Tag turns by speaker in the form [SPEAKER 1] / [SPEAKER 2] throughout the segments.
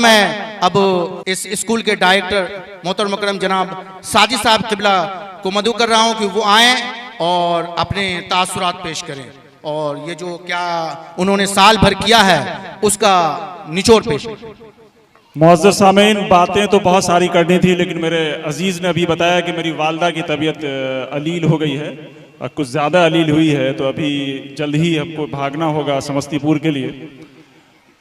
[SPEAKER 1] मैं अब इस स्कूल के डायरेक्टर मोहतरम मुकर्रम जनाब साजिद साहब किबला को मदऊ कर रहा हूं कि वो आएँ और अपने तासुरात पेश करें और ये जो क्या उन्होंने साल भर किया है उसका निचोड़ पेश करें।
[SPEAKER 2] मुअज़्ज़ज़ सामीन, बातें तो बहुत सारी करनी थी, लेकिन मेरे अजीज़ ने अभी बताया कि मेरी वालदा की तबीयत अलील हो गई है और कुछ ज़्यादा अलील हुई है, तो अभी जल्द ही हमको भागना होगा समस्तीपुर के लिए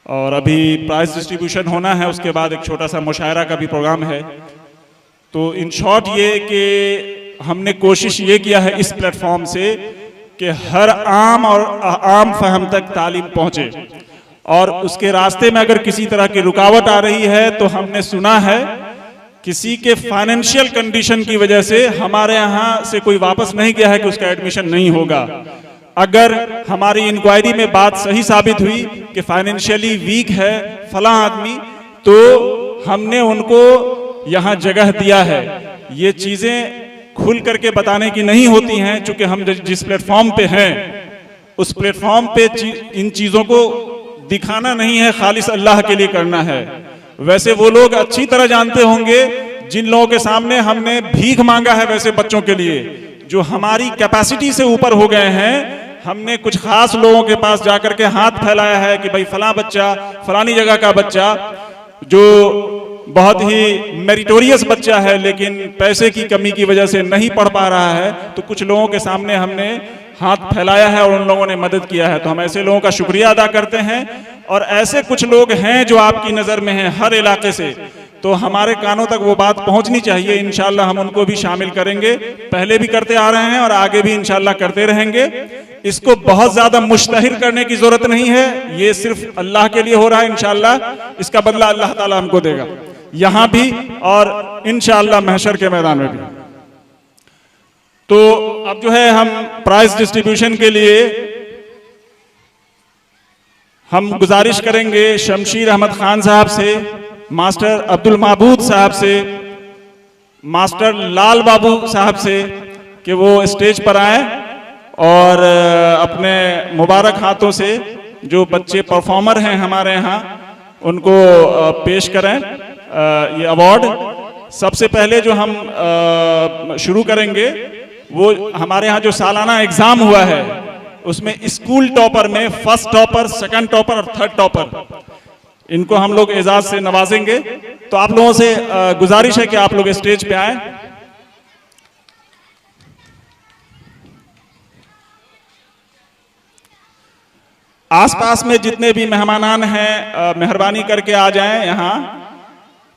[SPEAKER 2] और अभी प्राइज़ डिस्ट्रीब्यूशन होना है। उसके बाद एक छोटा सा मुशायरा का भी प्रोग्राम है। तो इन शॉर्ट ये कि हमने कोशिश ये किया है इस प्लेटफॉर्म से कि हर आम और आम फहम तक तालीम पहुँचे और उसके रास्ते में अगर किसी तरह की रुकावट आ रही है तो हमने सुना है किसी के फाइनेंशियल कंडीशन की वजह से हमारे यहाँ से कोई वापस नहीं गया है कि उसका एडमिशन नहीं होगा। अगर हमारी इंक्वायरी में बात सही साबित हुई कि फाइनेंशियली वीक है फला आदमी, तो हमने उनको यहाँ जगह दिया है। ये चीजें खुल करके बताने की नहीं होती हैं, चूंकि हम जिस प्लेटफॉर्म पे हैं उस प्लेटफॉर्म पे इन चीजों को दिखाना नहीं है, खालिस अल्लाह के लिए करना है। वैसे वो लोग अच्छी तरह जानते होंगे जिन लोगों के सामने हमने भीख मांगा है वैसे बच्चों के लिए जो हमारी कैपेसिटी से ऊपर हो गए हैं। हमने कुछ खास लोगों के पास जाकर के हाथ फैलाया है कि भाई फला बच्चा, फलानी जगह का बच्चा जो बहुत ही मेरिटोरियस बच्चा है लेकिन पैसे की कमी की वजह से नहीं पढ़ पा रहा है, तो कुछ लोगों के सामने हमने हाथ फैलाया है और उन लोगों ने मदद किया है। तो हम ऐसे लोगों का शुक्रिया अदा करते हैं और ऐसे कुछ लोग हैं जो आपकी नज़र में हैं हर इलाके से, तो हमारे कानों तक वो बात पहुंचनी चाहिए। इंशाल्लाह हम उनको भी शामिल करेंगे, पहले भी करते आ रहे हैं और आगे भी इंशाल्लाह करते रहेंगे। इसको बहुत ज्यादा मुश्तहिर करने की जरूरत नहीं है, ये सिर्फ अल्लाह के लिए हो रहा है। इंशाल्लाह इसका बदला अल्लाह ताला हमको देगा, यहां भी और इंशाल्लाह महशर के मैदान में भी। तो अब जो है हम प्राइज डिस्ट्रीब्यूशन के लिए हम गुजारिश करेंगे शमशीर अहमद खान साहब से, मास्टर अब्दुल महबूद साहब से, मास्टर लाल बाबू साहब से कि वो स्टेज पर आए और अपने मुबारक हाथों से जो बच्चे परफॉर्मर हैं हमारे यहाँ उनको पेश करें ये अवार्ड। सबसे पहले जो हम शुरू करेंगे वो हमारे यहाँ जो सालाना एग्जाम हुआ है उसमें स्कूल टॉपर में फर्स्ट टॉपर, सेकंड टॉपर और थर्ड टॉपर, इनको हम लोग एजाज से नवाजेंगे। तो आप लोगों से गुजारिश है कि आप लोग स्टेज पे आए। आसपास में जितने भी मेहमानान हैं मेहरबानी करके आ जाएं, यहाँ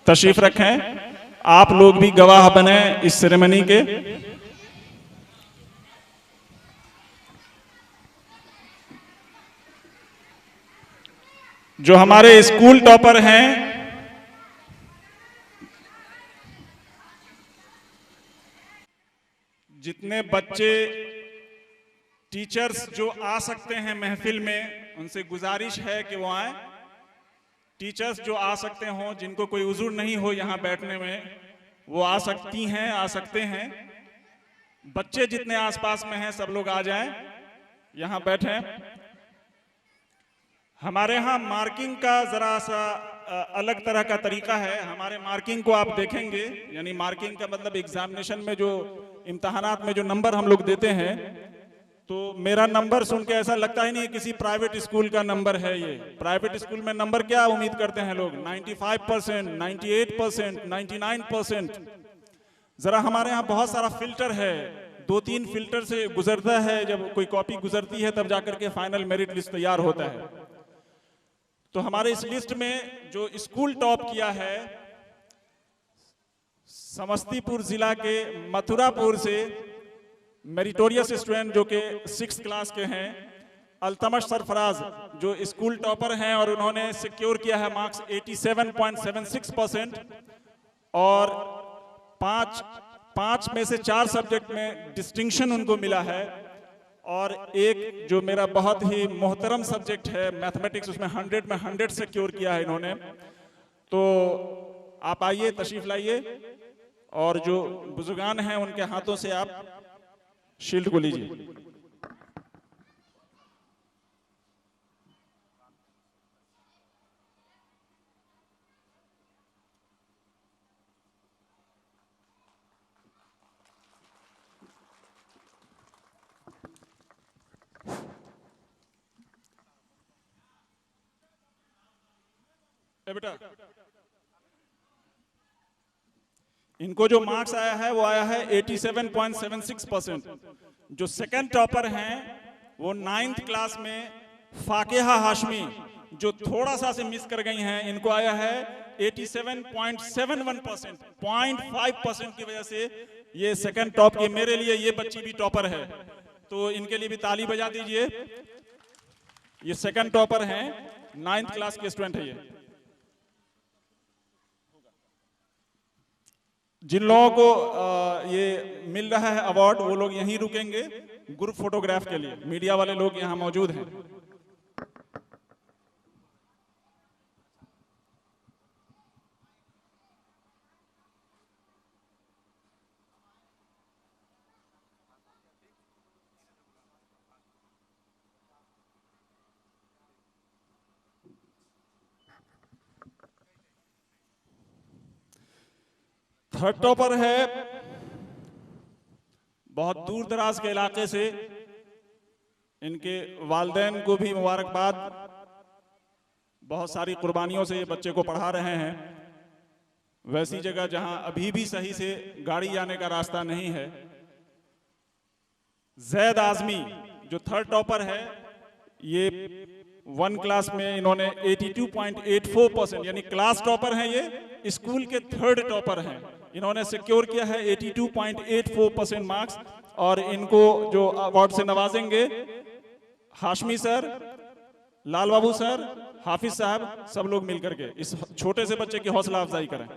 [SPEAKER 2] तशरीफ रखें। आप लोग भी गवाह बने इस सेरेमनी के। जो हमारे स्कूल टॉपर हैं जितने बच्चे टीचर्स जो आ सकते हैं महफिल में उनसे गुजारिश है कि वो आए। टीचर्स जो आ सकते हों, जिनको कोई उज़ुर नहीं हो यहाँ बैठने में, वो आ सकती हैं, आ सकते हैं। बच्चे जितने आसपास में हैं सब लोग आ जाएं, यहाँ बैठें। हमारे यहाँ मार्किंग का जरा सा अलग तरह का तरीका है। हमारे मार्किंग को आप देखेंगे, यानी मार्किंग का मतलब एग्जामिनेशन में जो इम्तहानात में जो नंबर हम लोग देते हैं, तो मेरा नंबर सुन के ऐसा लगता ही नहीं है किसी प्राइवेट स्कूल का नंबर है ये। प्राइवेट स्कूल में नंबर क्या उम्मीद करते हैं लोग? 95%, 98%, 99%। जरा हमारे यहाँ बहुत सारा फिल्टर है, 2-3 फिल्टर से गुजरता है। जब कोई कॉपी गुजरती है तब जाकर के फाइनल मेरिट लिस्ट तैयार होता है। तो हमारे इस लिस्ट में जो स्कूल टॉप किया है समस्तीपुर जिला के मथुरापुर से मेरिटोरियस स्टूडेंट जो कि 6th क्लास के हैं, अल्तमश सरफराज जो स्कूल टॉपर हैं और उन्होंने सिक्योर किया है मार्क्स 87.76% और 5 में से 4 सब्जेक्ट में डिस्टिंक्शन उनको मिला है। और एक जो मेरा बहुत ही मोहतरम सब्जेक्ट है मैथमेटिक्स, उसमें 100 में 100 सिक्योर किया है इन्होंने। तो आप आइए, तशरीफ लाइए और जो बुजुर्गान हैं उनके हाथों से आप शील्ड को लीजिए। बेटा, इनको जो मार्क्स आया है वो आया है 87.76%। जो सेकंड टॉपर हैं वो 9th क्लास में फाकेहा हाशमी, जो थोड़ा सा से मिस कर गई हैं, इनको आया है 87.71%। 0.5% की वजह से ये सेकंड टॉप की। मेरे लिए ये बच्ची भी टॉपर है, तो इनके लिए भी ताली बजा दीजिए। ये सेकंड टॉपर हैं, 9th क्लास के स्टूडेंट है ये। जिन लोगों को ये मिल रहा है अवार्ड, वो लोग यहीं रुकेंगे ग्रुप फोटोग्राफ के लिए। मीडिया वाले लोग यहां मौजूद हैं। थर्ड टॉपर है बहुत दूर दराज के इलाके से। इनके वालिदैन को भी मुबारकबाद। बहुत सारी कुर्बानियों से ये बच्चे को पढ़ा रहे हैं, वैसी जगह जहां अभी भी सही से गाड़ी जाने का रास्ता नहीं है। जैद आजमी जो थर्ड टॉपर है, ये 1 क्लास में इन्होंने 82.84%, यानी क्लास टॉपर हैं ये, स्कूल के थर्ड टॉपर हैं। इन्होंने सिक्योर किया है 82.84% मार्क्स। और इनको जो अवार्ड से नवाजेंगे हाशमी सर, लाल बाबू सर, हाफिज साहब, सब लोग मिलकर के इस छोटे से बच्चे की हौसला अफजाई करें।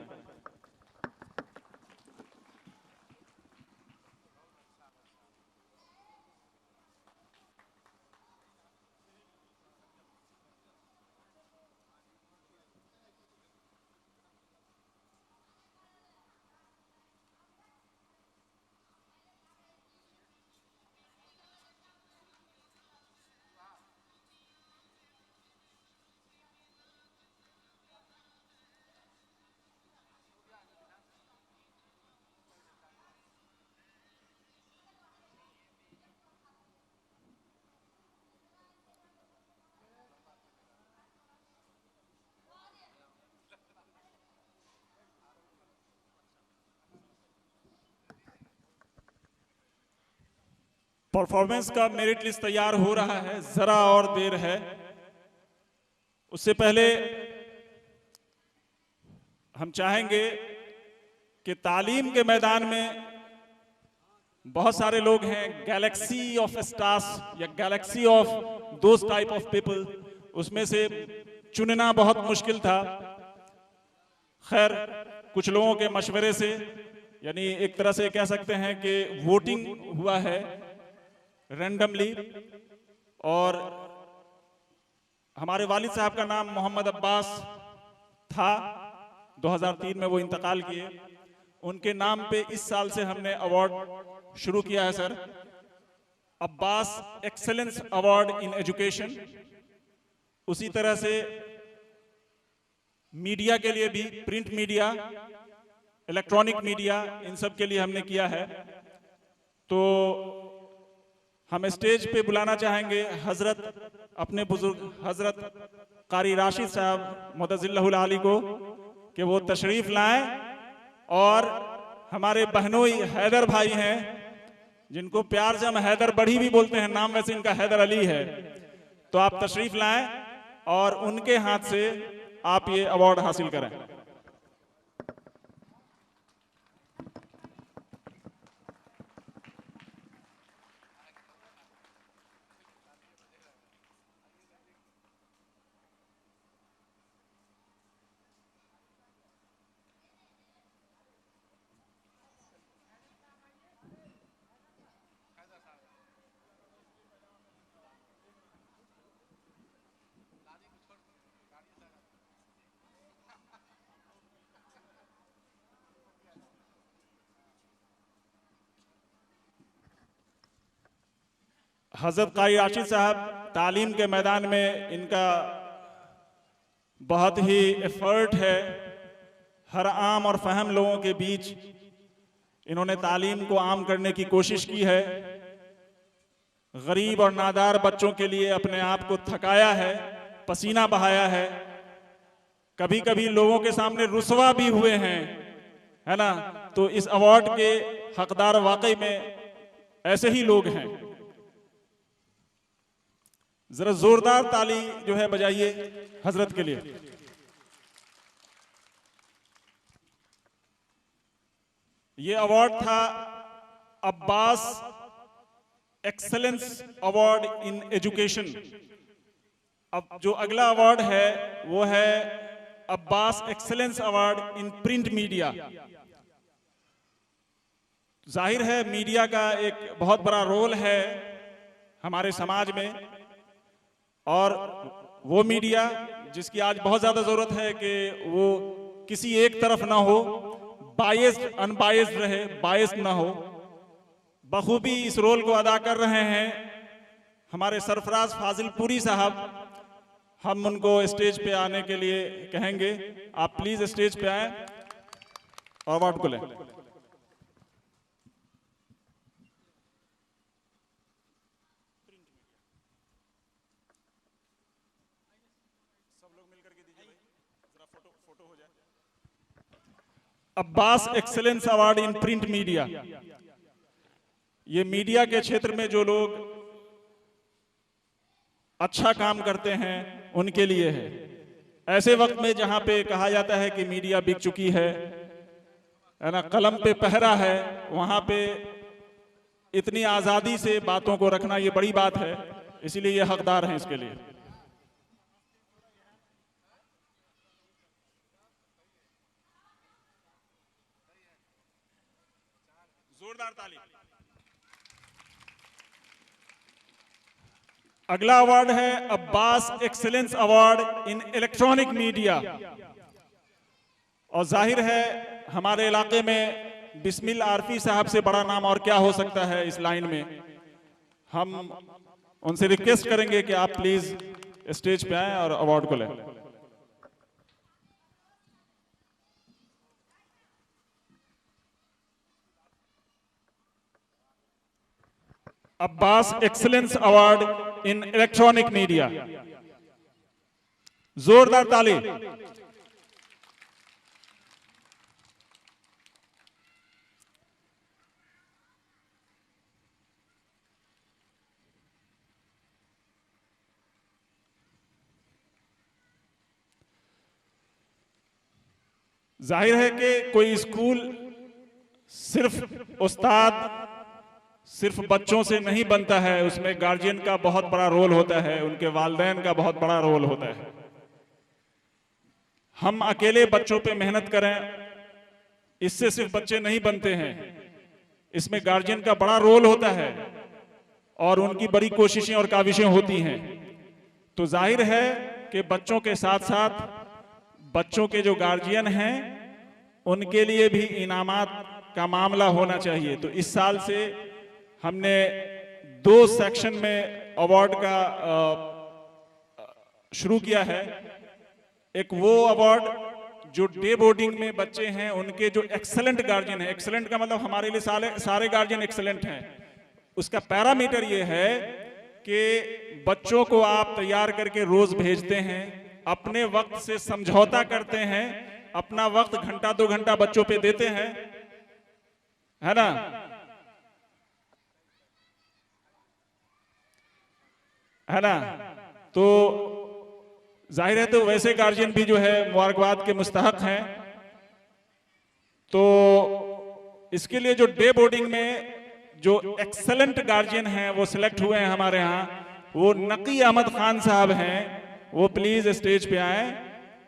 [SPEAKER 2] परफॉर्मेंस का मेरिट लिस्ट तैयार हो रहा है, जरा और देर है। उससे पहले हम चाहेंगे कि तालीम के मैदान में बहुत सारे लोग हैं, गैलेक्सी ऑफ स्टार्स या Galaxy of those type of people, उसमें से चुनना बहुत मुश्किल था। खैर, कुछ लोगों के मशवरे से, यानी एक तरह से कह सकते हैं कि वोटिंग हुआ है रैंडमली, और हमारे वालिद साहब का नाम मोहम्मद अब्बास था। 2003 में वो इंतकाल किए। उनके नाम पे इस साल से हमने अवार्ड शुरू किया है sir, Abbas excellence award in education. उसी तरह से मीडिया के लिए भी, प्रिंट मीडिया, इलेक्ट्रॉनिक मीडिया, इन सब के लिए हमने किया है। तो हम स्टेज पे बुलाना चाहेंगे हजरत, अपने बुजुर्ग हजरत कारी राशिद साहब मुतज़िल्लहुल आली को, कि वो तशरीफ लाएं। और हमारे बहनोई हैदर भाई हैं, जिनको प्यार से हम हैदर बढ़ी भी बोलते हैं, नाम वैसे इनका हैदर अली है। तो आप तशरीफ लाएं और उनके हाथ से आप ये अवार्ड हासिल करें। हजरत कारी राशिद साहब, तालीम के मैदान में इनका बहुत ही एफर्ट है। हर आम और फहम लोगों के बीच इन्होंने तालीम को आम करने की कोशिश की है। गरीब और नादार बच्चों के लिए अपने आप को थकाया है, पसीना बहाया है। कभी कभी लोगों के सामने रुसवा भी हुए हैं, है ना। तो इस अवार्ड के हकदार वाकई में ऐसे ही लोग हैं। जरा जोरदार ताली जो है बजाइए हजरत के लिए। ये अवार्ड था Abbas excellence award in education. अब जो अगला अवार्ड है वो है Abbas excellence award in print media. जाहिर है मीडिया का एक बहुत बड़ा रोल है हमारे समाज में, और वो मीडिया जिसकी आज बहुत ज्यादा जरूरत है कि वो किसी एक तरफ ना हो, बायस्ड अनबायस्ड रहे, बायस्ड ना हो। बखूबी इस रोल को अदा कर रहे हैं हमारे सरफराज फाजिल पुरी साहब। हम उनको स्टेज पे आने के लिए कहेंगे, आप प्लीज स्टेज पे आए और अवार्ड को लें। Abbas excellence award in print media, ये मीडिया के क्षेत्र में जो लोग अच्छा काम करते हैं उनके लिए है। ऐसे वक्त में जहां पे कहा जाता है कि मीडिया बिक चुकी है ना, कलम पे पहरा है, वहां पे इतनी आजादी से बातों को रखना ये बड़ी बात है, इसीलिए ये हकदार हैं इसके लिए। जोरदार ताली। अगला अवार्ड है Abbas excellence award in electronic media. और जाहिर है हमारे इलाके में बिस्मिल आरफी साहब से बड़ा नाम और क्या हो सकता है इस लाइन में। हम उनसे रिक्वेस्ट करेंगे कि आप प्लीज स्टेज पे आएं और अवार्ड को लें। Abbas excellence award in electronic media, जोरदार ताली। जाहिर है कि कोई स्कूल सिर्फ उस्ताद, सिर्फ बच्चों से नहीं बनता है, उसमें गार्जियन का बहुत बड़ा रोल होता है, उनके वालिदैन का बहुत बड़ा रोल होता है। हम अकेले बच्चों पे मेहनत करें, इससे सिर्फ बच्चे नहीं बनते हैं, इसमें गार्जियन का बड़ा रोल होता है और उनकी बड़ी कोशिशें और काविशें होती हैं। तो जाहिर है कि बच्चों के साथ साथ बच्चों के जो गार्जियन हैं उनके लिए भी इनामात का मामला होना चाहिए। तो इस साल से हमने 2 सेक्शन में अवार्ड का शुरू किया है। एक वो अवार्ड जो डे बोर्डिंग में बच्चे हैं उनके जो एक्सेलेंट गार्जियन है, एक्सेलेंट का मतलब हमारे लिए सारे गार्जियन एक्सेलेंट हैं, उसका पैरामीटर ये है कि बच्चों को आप तैयार करके रोज भेजते हैं, अपने वक्त से समझौता करते हैं, अपना वक्त घंटा 2 घंटा बच्चों पे देते हैं, है ना। है ना। तो जाहिर है तो वैसे गार्जियन भी जो है मुबारकबाद के मुस्तहक हैं। तो इसके लिए जो डे बोर्डिंग में जो एक्सेलेंट गार्जियन हैं वो सिलेक्ट हुए हैं हमारे यहाँ, वो नकी अहमद खान साहब हैं। वो प्लीज स्टेज पे आए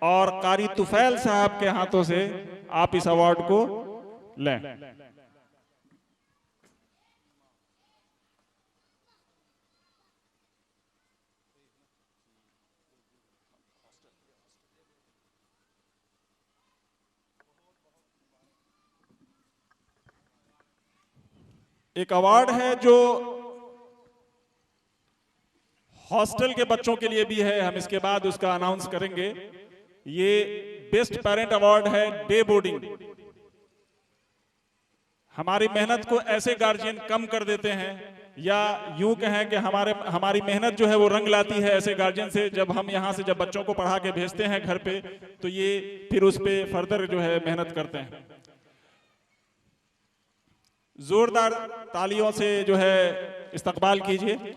[SPEAKER 2] और कारी तुफैल साहब के हाथों से आप इस अवार्ड को लें। एक अवार्ड है जो हॉस्टल के बच्चों के लिए भी है, हम इसके बाद उसका अनाउंस करेंगे। ये बेस्ट पेरेंट अवार्ड है डे बोर्डिंग। हमारी मेहनत को ऐसे गार्जियन कम कर देते हैं या यूं कहें कि हमारी मेहनत जो है वो रंग लाती है ऐसे गार्जियन से। जब हम यहाँ से जब बच्चों को पढ़ा के भेजते हैं घर पे, तो ये फिर उस पे फर्दर जो है मेहनत करते हैं। जोरदार तालियों से जो है इस्तकबाल कीजिए।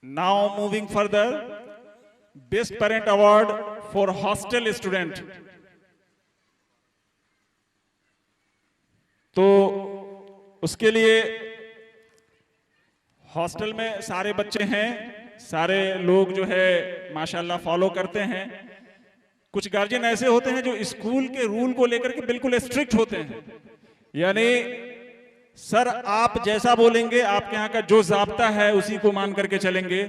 [SPEAKER 2] Now moving further, Best Parent Award for Hostel Student। तो उसके लिए हॉस्टल में सारे बच्चे हैं, सारे लोग जो है माशाल्लाह फॉलो करते हैं। कुछ गार्जियन ऐसे होते हैं जो स्कूल के रूल को लेकर के बिल्कुल स्ट्रिक्ट होते हैं, यानी सर आप जैसा बोलेंगे, आपके यहाँ का जो ज़ाब्ता है उसी को मान करके चलेंगे।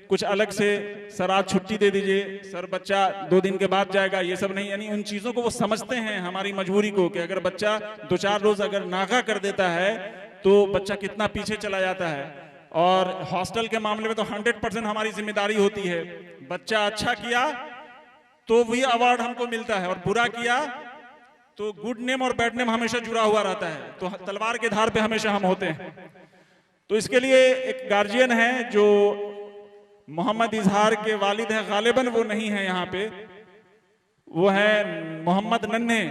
[SPEAKER 2] कुछ अलग से सर आज छुट्टी दे दीजिए, सर बच्चा 2 दिन के बाद जाएगा, ये सब नहीं। यानी उन चीज़ों को वो समझते हैं हमारी मजबूरी को, कि अगर बच्चा 2-4 रोज अगर नागा कर देता है तो बच्चा कितना पीछे चला जाता है। और हॉस्टल के मामले में तो 100% हमारी जिम्मेदारी होती है। बच्चा अच्छा किया तो वही अवार्ड हमको मिलता है, और बुरा किया तो गुड नेम और बैड नेम हमेशा जुड़ा हुआ रहता है। तो तलवार के धार पे हमेशा हम होते हैं। तो इसके लिए एक गार्जियन है जो मोहम्मद इजहार के वालिद हैं, गालिबन वो नहीं है यहाँ पे, वो है मोहम्मद नन्हे,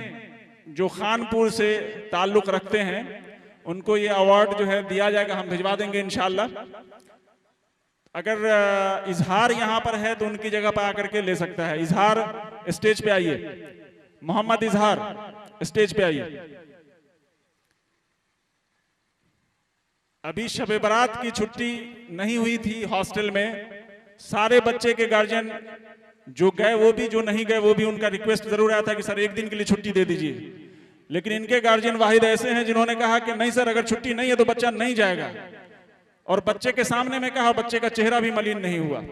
[SPEAKER 2] जो खानपुर से ताल्लुक रखते हैं। उनको ये अवार्ड जो है दिया जाएगा, हम भिजवा देंगे इंशाल्लाह। अगर इजहार यहाँ पर है तो उनकी जगह पर आकर के ले सकता है। इजहार स्टेज पे आइए, मोहम्मद इजहार स्टेज पे आइए। अभी शब बारात की छुट्टी नहीं हुई थी हॉस्टल में, सारे बच्चे के गार्जियन जो गए वो भी, जो नहीं गए वो भी, उनका रिक्वेस्ट जरूर आया था कि सर 1 दिन के लिए छुट्टी दे दीजिए। लेकिन इनके गार्जियन वाहिद ऐसे हैं जिन्होंने कहा कि नहीं सर, अगर छुट्टी नहीं है तो बच्चा नहीं जाएगा। और बच्चे के सामने में कहा, बच्चे का चेहरा भी मलिन नहीं हुआ।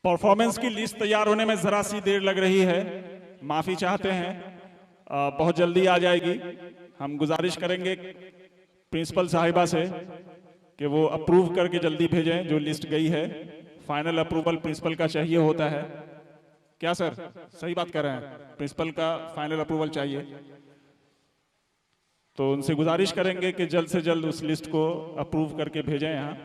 [SPEAKER 2] परफॉर्मेंस की लिस्ट तैयार होने में जरा सी देर लग रही है, माफी चाहते हैं। बहुत जल्दी आ जाएगी। हम गुजारिश करेंगे प्रिंसिपल साहिबा से कि वो अप्रूव करके जल्दी भेजें जो लिस्ट गई है। फाइनल अप्रूवल प्रिंसिपल का चाहिए होता है। क्या सर, सही बात कर रहे हैं? प्रिंसिपल का फाइनल अप्रूवल चाहिए, तो उनसे गुजारिश करेंगे कि जल्द से जल्द उस लिस्ट को अप्रूव करके भेजें यहाँ।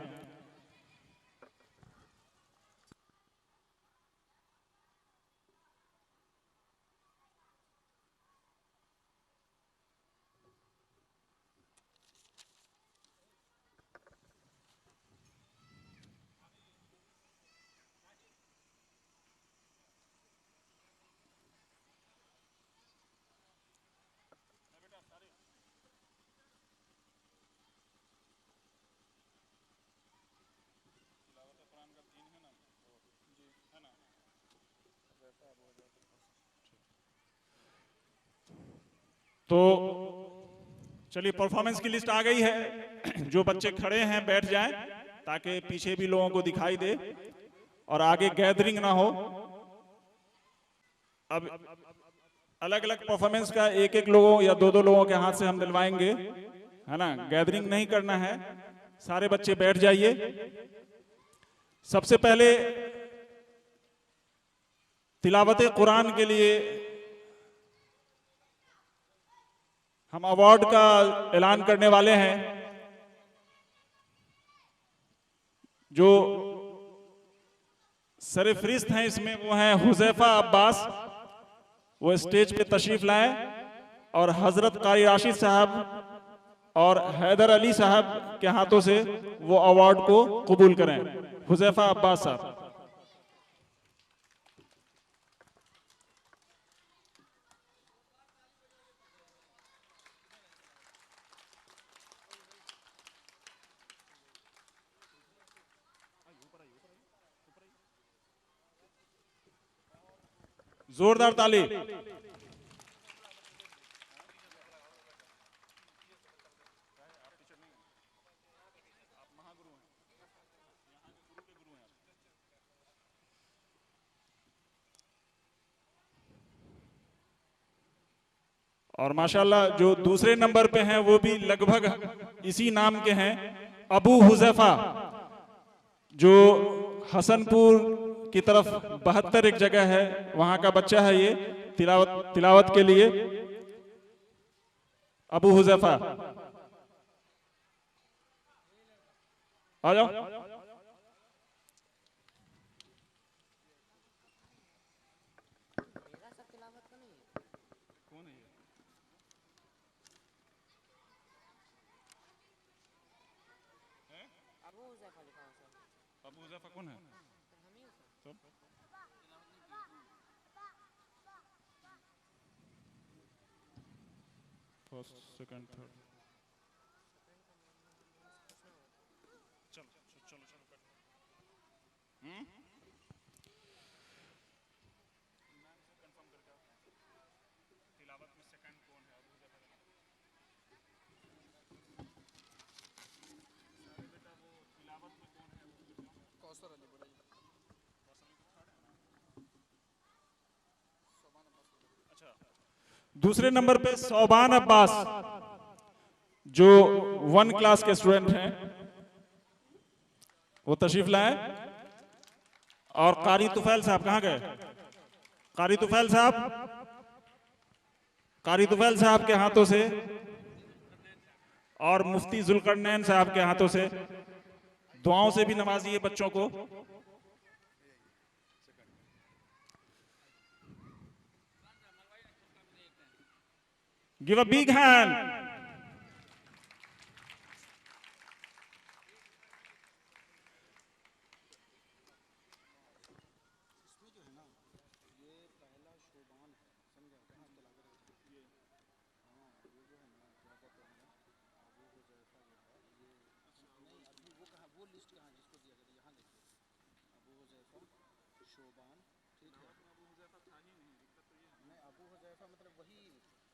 [SPEAKER 2] तो चलिए, परफॉर्मेंस की लिस्ट आ गई है। जो बच्चे खड़े हैं बैठ जाएं ताकि पीछे भी लोगों को दिखाई दे और आगे गैदरिंग ना हो। अब अलग अलग परफॉर्मेंस का एक एक लोगों या दो दो लोगों के हाथ से हम दिलवाएंगे, है ना। गैदरिंग नहीं करना है, सारे बच्चे बैठ जाइए। सबसे पहले तिलावत कुरान के लिए हम अवार्ड का ऐलान करने वाले हैं। जो सरफरिस्त हैं इसमें वो हैं हुजैफा अब्बास, वो स्टेज पे तशरीफ लाए और हजरत कारी राशिद साहब और हैदर अली साहब के हाथों से वो अवार्ड को कबूल करें। हुजैफा अब्बास साहब। जोरदार ताली। और माशाल्लाह जो दूसरे नंबर पे हैं वो भी लगभग इसी नाम के हैं, अबू हुजैफा, जो हसनपुर की तरफ 72 एक जगह है, वहां का बच्चा है ये, तिलावत के लिए। अबू हुजैफा आ जाओ। अबू हुजैफा कौन है? सब फर्स्ट सेकंड थर्ड। चलो चलो चलो कंफर्म करके तिलावत में सेकंड कौन है? अबू हुजैफा। बेटा वो तिलावत में कौन है? कौसर अली बड़ा जी। अच्छा, दूसरे नंबर पे सौबान अब्बास, जो 1 क्लास के स्टूडेंट हैं, वो तशरीफ लाए। और कारी तुफैल साहब कहां गए? कारी तुफैल साहब, कारी तुफैल साहब के हाथों से और मुफ्ती जुल्करनैन साहब के हाथों से दुआओं से भी नवाजिए बच्चों को। Give a big hand.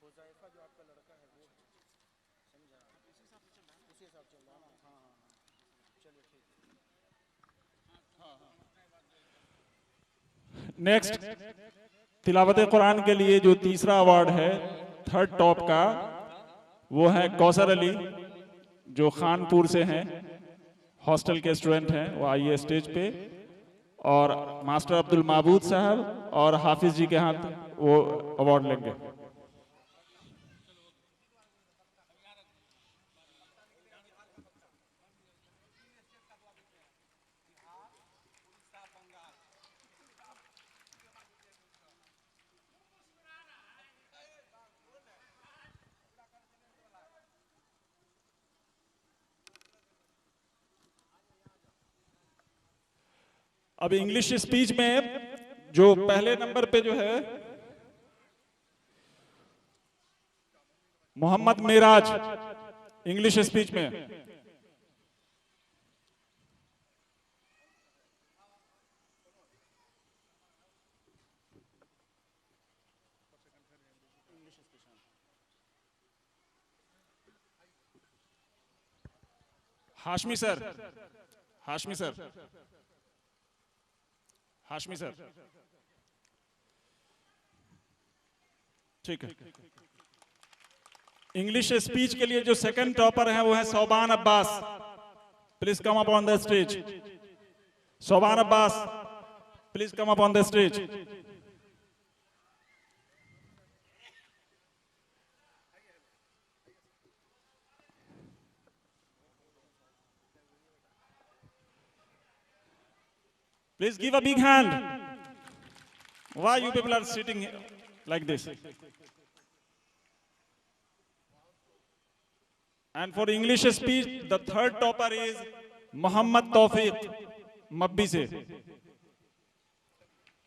[SPEAKER 2] Huzaifa जो आपका लड़का है वो समझा, उसी हिसाब से चल रहा है ना, उसी हिसाब से चल रहा है ना। हाँ हाँ हाँ, चलिए ठीक है। हाँ हाँ। नेक्स्ट तिलावत कुरान के लिए जो तीसरा अवार्ड है, थर्ड टॉप का, वो है कौसर अली, जो खानपुर से हैं, हॉस्टल के स्टूडेंट हैं। वो आइए स्टेज पे। और मास्टर अब्दुल माबूद साहब और हाफिज जी के हाथ वो अवार्ड लेंगे। अब इंग्लिश स्पीच में जो पहले नंबर पे जो है मोहम्मद मेराज, इंग्लिश स्पीच में। Hashmi sir, Hashmi sir, Hashmi sir, ठीक है। इंग्लिश स्पीच के लिए जो सेकंड टॉपर हैं वो है Sauban Abbas. Please come up on the stage. Sauban Abbas, please come up on the stage. Please give a big hand. Why you people are sitting here like this? And for English speech, the third topper is Muhammad Tawfiq, Mabbi se.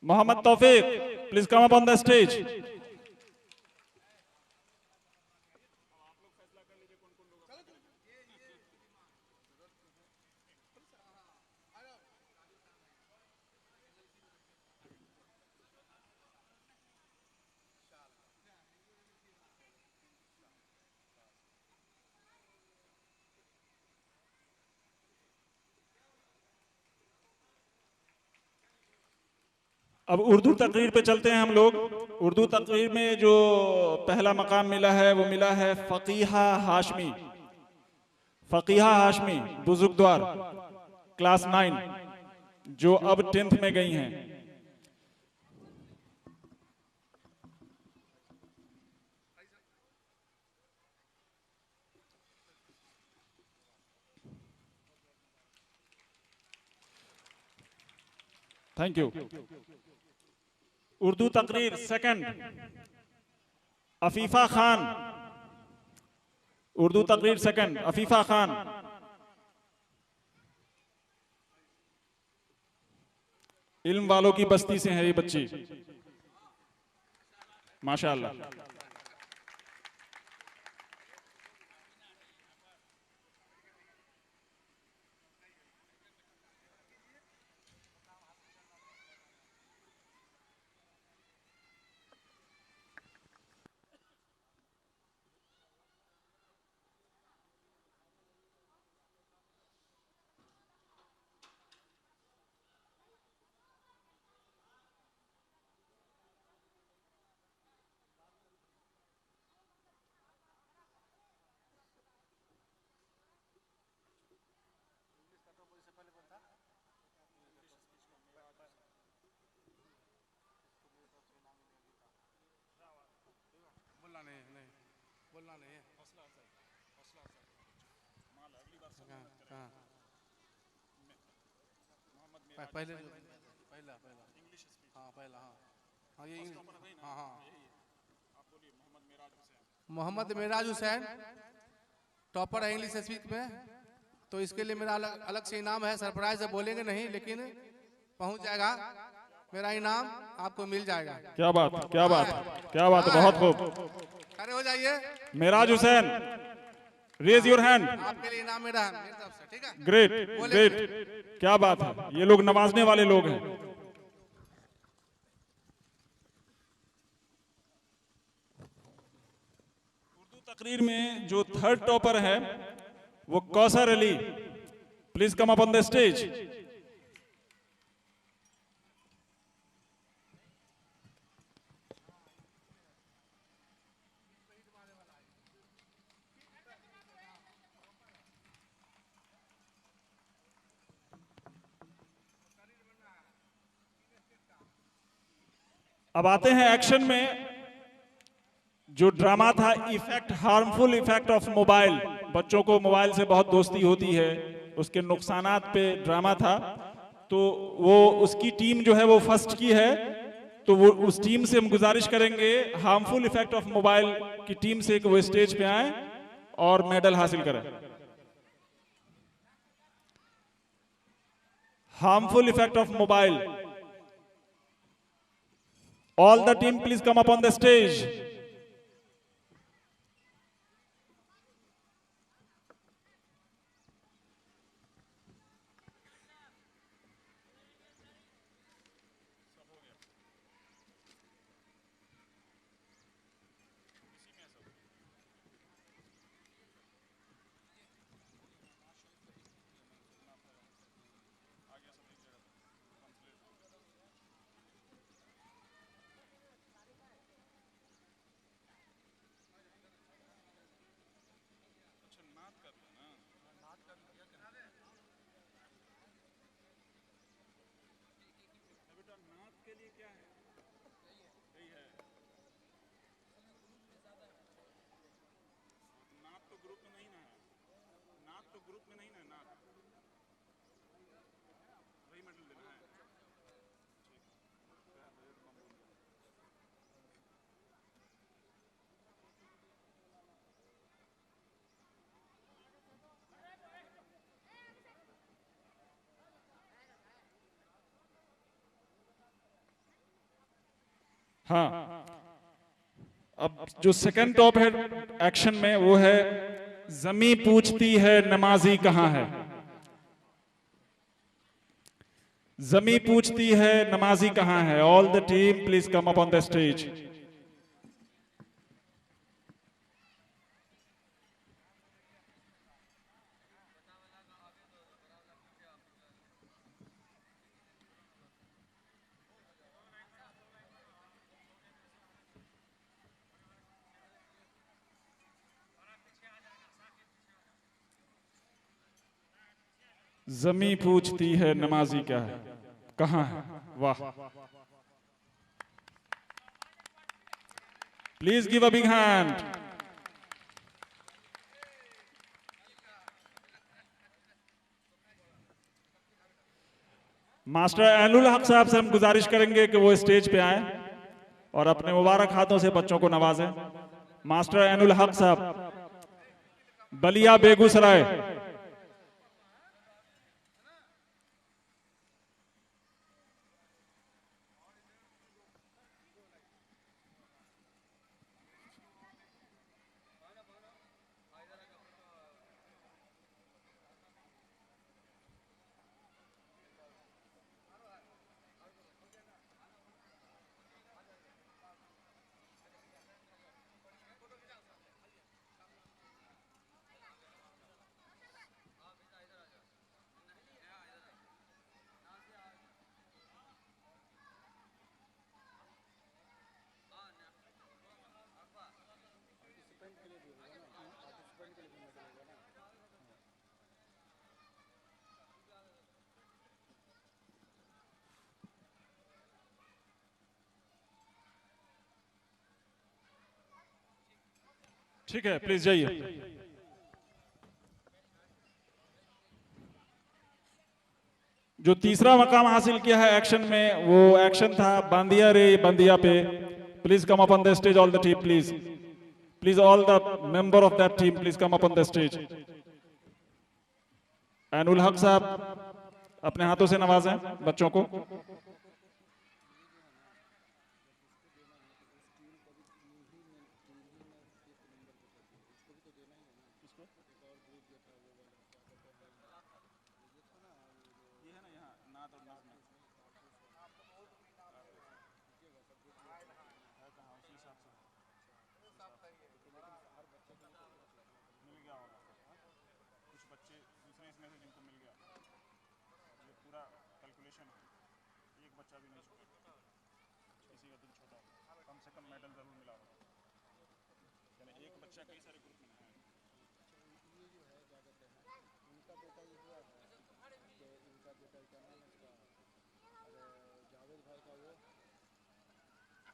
[SPEAKER 2] Muhammad Tawfiq, please come up on the stage. अब उर्दू तकरीर पे चलते हैं हम लोग। उर्दू तकरीर में जो पहला मकाम मिला है वो मिला है फ़कीहा हाशमी। फ़कीहा हाशमी बुजुर्गद्वार, क्लास 9, जो अब 10th में गई हैं। Thank you. उर्दू तकरीर सेकंड, अफीफा खान। उर्दू तकरीर सेकंड, अफीफा खान। इल्म वालों की बस्ती से है ये बच्ची, माशाअल्लाह।
[SPEAKER 1] बोलना नहीं है। पहले पहला पहला इंग्लिश, हाँ पहला, हाँ हाँ ये हाँ हाँ मोहम्मद मेराज हुसैन टॉपर है इंग्लिश स्पीक में। तो इसके लिए मेरा अलग से इनाम है। सरप्राइज से बोलेंगे नहीं, लेकिन पहुंच जाएगा मेरा इनाम, आपको मिल जाएगा।
[SPEAKER 2] क्या बात, क्या बात, क्या बात, बहुत खूब।
[SPEAKER 1] खड़े हो जाइए।
[SPEAKER 2] Meraj Hussain, raise your hand.
[SPEAKER 1] आपके लिए इनाम मेरा है, मेरी तरफ से, ठीक है।
[SPEAKER 2] ग्रेट ग्रेट, क्या बात है। ये लोग नवाजने वाले लोग हैं। उर्दू तकरीर में जो थर्ड टॉपर है वो Kausar Ali. Please come up on the stage. अब आते हैं एक्शन में। जो ड्रामा था effect, harmful effect of mobile, बच्चों को मोबाइल से बहुत दोस्ती होती है, उसके नुकसानात पे ड्रामा था। तो वो उसकी टीम जो है वो फर्स्ट की है, तो वो उस टीम से हम गुजारिश करेंगे हार्मफुल इफेक्ट ऑफ मोबाइल की टीम से कि वो स्टेज पे आए और मेडल हासिल करें। Harmful effect of mobile, all the team please come up on the stage. Group में नहीं ना, वही मेडल देना है। हाँ, अब जो सेकंड टॉप है एक्शन में वो है जमी पूछती है नमाजी कहाँ है। जमी पूछती है नमाजी कहाँ है। All the team please come up on the stage. जमी पूछती है नमाजी क्या है, कहाँ है। वाह, please give a big hand. Master annual हक साहब से हम गुजारिश करेंगे कि वो स्टेज पे आए और अपने मुबारक हाथों से बच्चों को नवाजें। मास्टर एनुल हक साहब, बलिया बेगूसराय। ठीक है, प्लीज जाइए। जो तीसरा मकाम हासिल किया है एक्शन में, वो एक्शन था बांदिया रे बंदिया पे। Please come up on the stage all the team, please please all the member of that team please come up on the stage. Annual हक साहब अपने हाथों से नवाजें बच्चों को।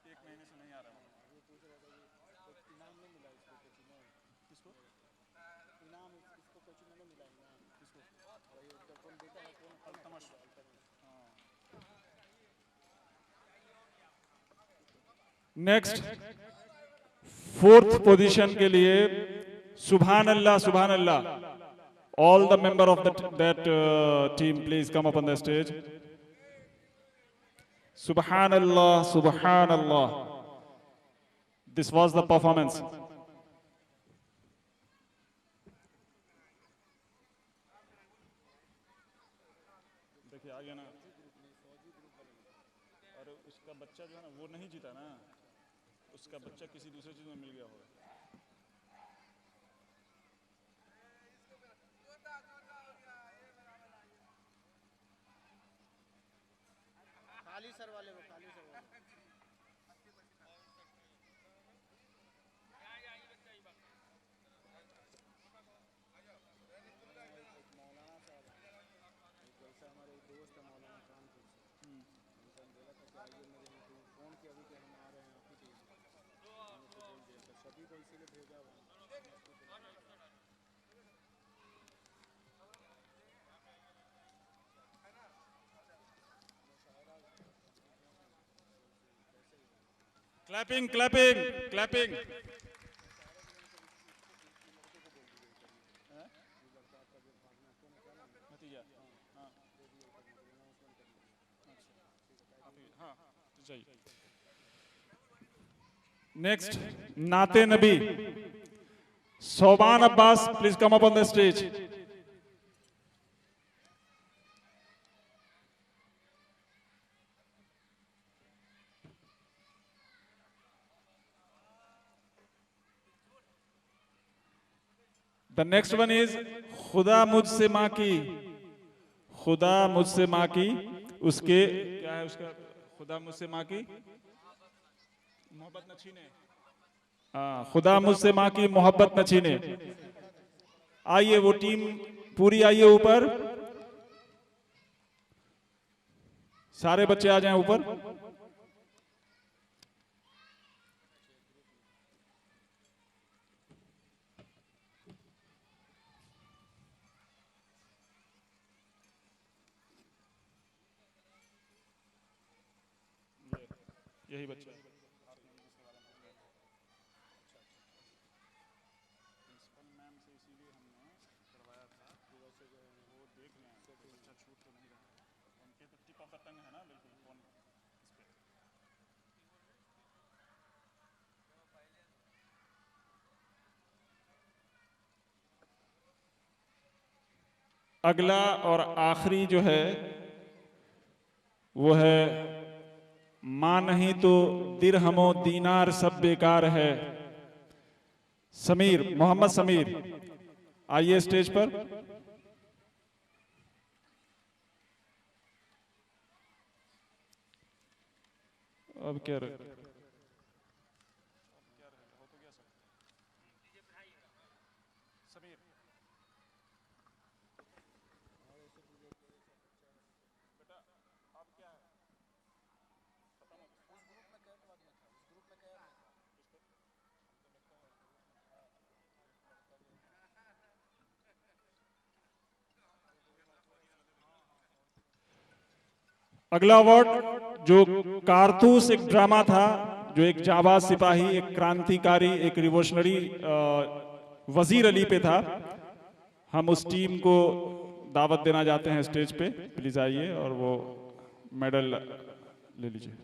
[SPEAKER 2] एक महीने से नहीं आ रहा है। इनाम नहीं मिला इसको, किसको इनाम, इसको कोचिंग में मिला इनाम, किसको वही जब कौन देता है कौन अल्तमश। नेक्स्ट फोर्थ पोजीशन के लिए सुभान अल्लाह, सुभान अल्लाह। All the member of that team please come up on the stage. सुभान अल्लाह, सुभान अल्लाह। This was the performance. देखिए आ गया ना, और उसका बच्चा जो है ना वो नहीं जीता ना, उसका बच्चा किसी दूसरे चीज में मिल गया होगा।
[SPEAKER 1] खाली सर वाले वो, खाली सर वाले।
[SPEAKER 2] Clapping, clapping, clapping. हाँ, नेक्स्ट नाते नबी Soban Abbas, please come up on the stage. The next one is खुदा मुझसे माँ की, खुदा मुझसे माँ की, उसके क्या है उसका, खुदा मुझसे माँ की मोहब्बत न छीने, हाँ, खुदा मुझसे माँ की मोहब्बत न छीने। आइए वो टीम पूरी आइए ऊपर, सारे बच्चे आ जाएं ऊपर। यही बच्चा अगला और आखिरी जो है वो है मां नहीं तो दिरहमो दीनार सब बेकार है। समीर, मोहम्मद समीर आइए स्टेज पर। अब क्या रहे? अगला अवार्ड जो कारतूस एक ड्रामा था, जो एक जाबाज सिपाही, एक क्रांतिकारी, एक रिवोल्यूशनरी वजीर अली पे था, हम उस टीम को दावत देना चाहते हैं स्टेज पे, प्लीज आइए और वो मेडल ले लीजिए।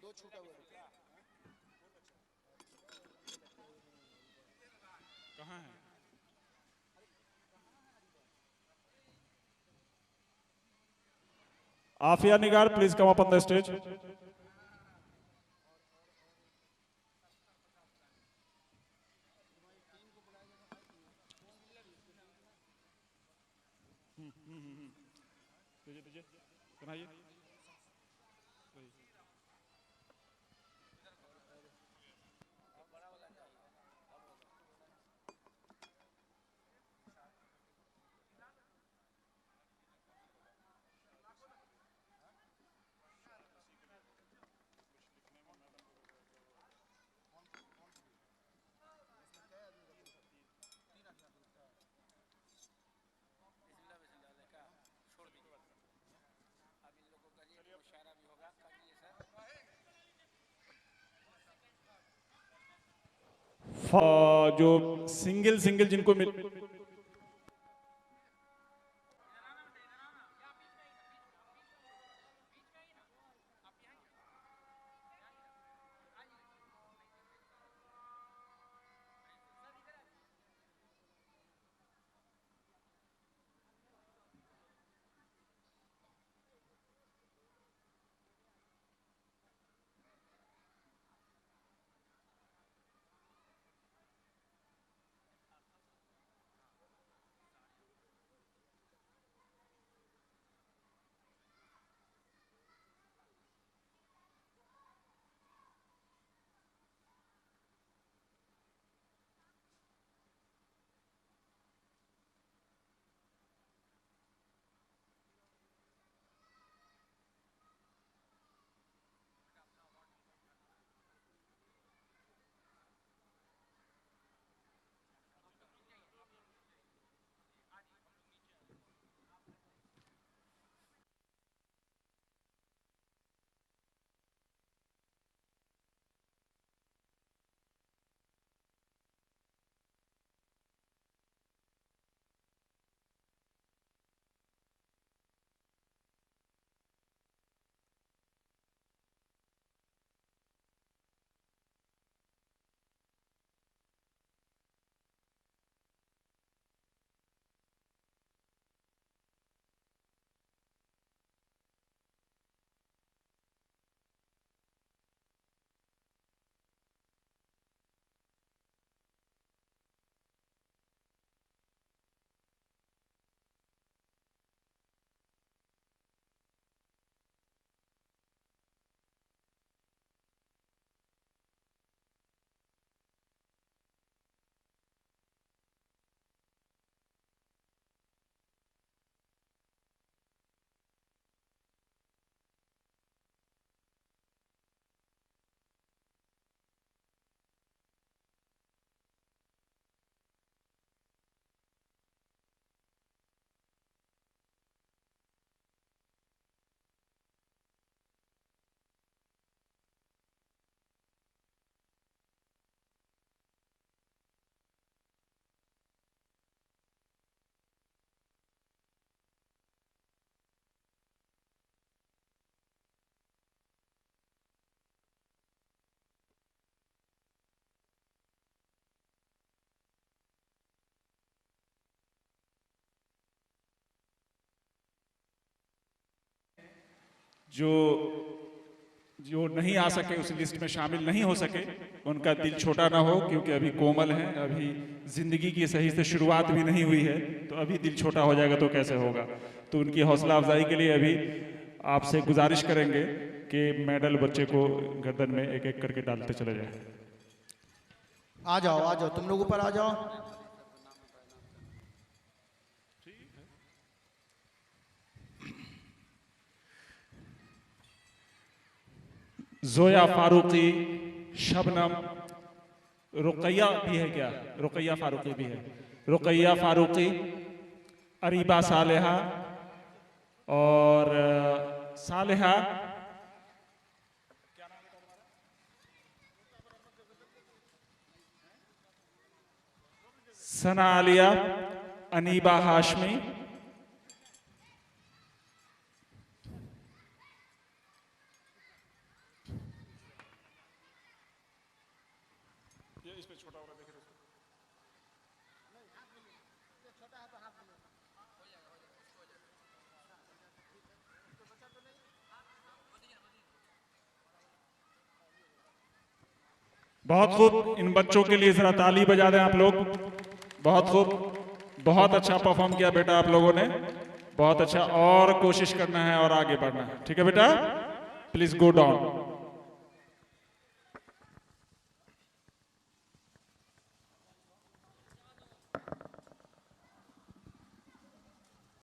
[SPEAKER 1] दो छूटा हुआ
[SPEAKER 2] कहाँ है? Afiya Nigar, please come up on the stage. सुनाइए। जो सिंगल सिंगल जिनको मिल, जो नहीं आ सके, उस लिस्ट में शामिल नहीं हो सके, उनका दिल छोटा ना हो, क्योंकि अभी कोमल हैं, अभी जिंदगी की सही से शुरुआत भी नहीं हुई है, तो अभी दिल छोटा हो जाएगा तो कैसे होगा। तो उनकी हौसला अफजाई के लिए अभी आपसे गुजारिश करेंगे कि मेडल बच्चे को गर्दन में एक एक करके डालते चले जाए।
[SPEAKER 1] आ जाओ तुम लोग ऊपर आ जाओ।
[SPEAKER 2] जोया फारूकी, शबनम, रुकैया भी है क्या? रुकैया फारूकी भी है। रुकैया फारूकी, अरीबा सालेहा और सालेहा, सना आलिया, अनीबा हाशमी, इस पे छोटा वाला देख रहे बहुत खूब। इन बच्चों के लिए जरा ताली बजा दें आप लोग। बहुत खूब, बहुत अच्छा परफॉर्म किया बेटा आप लोगों ने, बहुत अच्छा। और कोशिश करना है और आगे बढ़ना है, ठीक है बेटा? Please go down.